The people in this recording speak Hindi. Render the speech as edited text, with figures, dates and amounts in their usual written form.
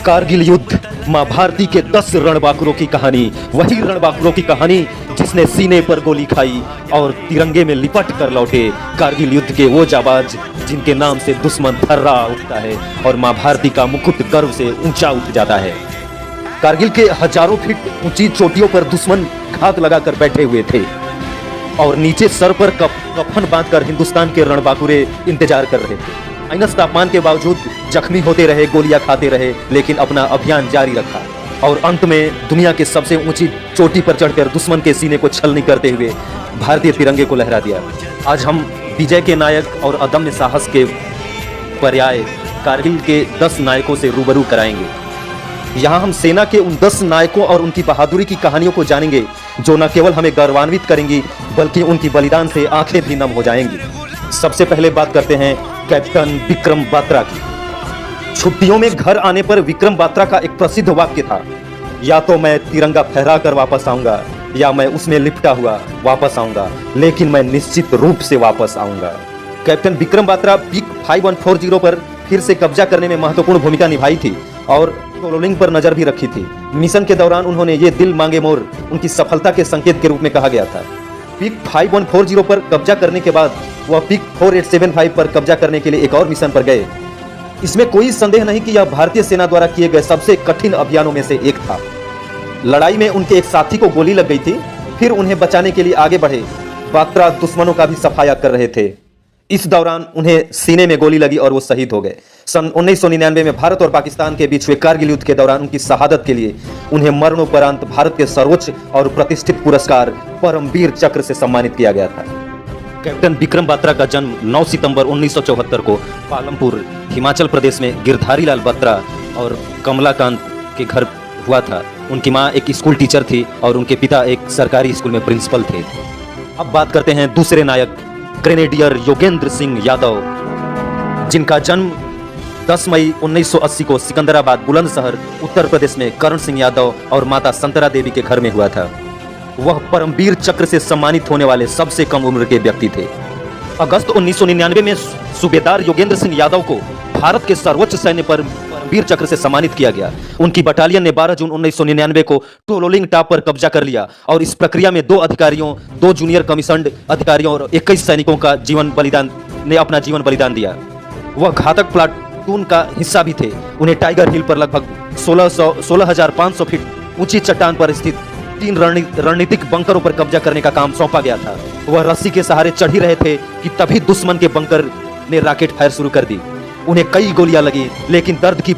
कारगिल युद्ध मां भारती के 10 रणबांकुरों की कहानी, वही रणबांकुरों की कहानी जिसने सीने पर गोली खाई और तिरंगे में लिपट कर लौटे। कारगिल युद्ध के वो जाबाज जिनके नाम से दुश्मन थर्रा उठता है और मां भारती का मुकुट गर्व से ऊंचा उठ जाता है। कारगिल के हजारों फीट ऊंची चोटियों पर दुश्मन घात लगाकर बैठे हुए थे और नीचे सर पर कफन बांधकर हिंदुस्तान के रणबांकुरे इंतजार कर रहे थे। माइनस तापमान के बावजूद जख्मी होते रहे, गोलियां खाते रहे, लेकिन अपना अभियान जारी रखा और अंत में दुनिया के सबसे ऊंची चोटी पर चढ़कर दुश्मन के सीने को छलनी करते हुए भारतीय तिरंगे को लहरा दिया। आज हम विजय के नायक और अदम्य साहस के पर्याय कारगिल के 10 नायकों से रूबरू कराएंगे। यहाँ हम सेना के उन 10 नायकों और उनकी बहादुरी की कहानियों को जानेंगे जो न केवल हमें गौरवान्वित करेंगी बल्कि उनकी बलिदान से आंखें भी नम हो जाएंगी। सबसे पहले बात करते हैं कैप्टन विक्रम बात्रा की। छुट्टियों में घर आने पर विक्रम बात्रा का एक प्रसिद्ध वाक्य था, या तो मैं तिरंगा फहरा कर वापस आऊंगा या मैं उसमें लिपटा हुआ वापस आऊंगा, लेकिन मैं निश्चित रूप से वापस आऊंगा। कैप्टन विक्रम बात्रा पीक 5140 पर फिर से कब्जा करने में महत्वपूर्ण भूमिका निभाई थी और टोलोलिंग पर नजर भी रखी थी। मिशन के दौरान उन्होंने ये दिल मांगे मोर उनकी सफलता के संकेत के रूप में कहा गया था। पीक 5140 पर कब्जा करने के बाद वह पीक 4875 पर कब्जा करने के लिए एक और मिशन पर गए। इसमें कोई संदेह नहीं कि यह भारतीय सेना द्वारा किए गए सबसे कठिन अभियानों में से एक था। लड़ाई में उनके एक साथी को गोली लग गई थी, फिर उन्हें बचाने के लिए आगे बढ़े। बात्रा दुश्मनों का भी सफाया कर रहे थे। इस दौरान उन्हें सीने में गोली लगी और वो शहीद हो गए। सन 1999 में भारत और पाकिस्तान के बीच हुए कारगिल युद्ध के दौरान उनकी शहादत के लिए उन्हें मरणोपरांत भारत के सर्वोच्च और प्रतिष्ठित पुरस्कार परमवीर चक्र से सम्मानित किया गया था। कैप्टन विक्रम बात्रा का जन्म 9 सितंबर 1974 को पालमपुर, हिमाचल प्रदेश में गिरधारी लाल बात्रा और कमलाकांत के घर हुआ था। उनकी मां एक स्कूल टीचर थी और उनके पिता एक सरकारी स्कूल में प्रिंसिपल थे। अब बात करते हैं दूसरे नायक ग्रेनेडियर योगेंद्र सिंह यादव, जिनका जन्म 10 मई 1980 को सिकंदराबाद बुलंदशहर उत्तर प्रदेश में करण सिंह यादव और माता संतरा देवी के घर में हुआ था। वह परमवीर चक्र से सम्मानित होने वाले सबसे कम उम्र के व्यक्ति थे। अगस्त 1999 में सूबेदार योगेंद्र सिंह यादव को भारत के सर्वोच्च सैन्य परमवीर चक्र से सम्मानित किया गया। उनकी बटालियन ने 12 जून 1999 को टोलोलिंग टाप पर कब्जा कर लिया और इस प्रक्रिया में 2 अधिकारियों, 2 जूनियर कमीशंड अधिकारियों और 21 सैनिकों का अपना जीवन बलिदान दिया। वह घातक प्लाटून का हिस्सा भी थे। उन्हें टाइगर हिल पर लगभग 16,500 फीट ऊंची चट्टान पर स्थित 3 रणनीतिक बंकरों पर कब्जा करने का काम सौंपा गया था। वह रस्सी के सहारे चढ़ ही रहे थे कि तभी दुश्मन के बंकर ने रॉकेट फायर शुरू कर दी। उन्हें कई गोलियां लगी, लेकिन दर्द की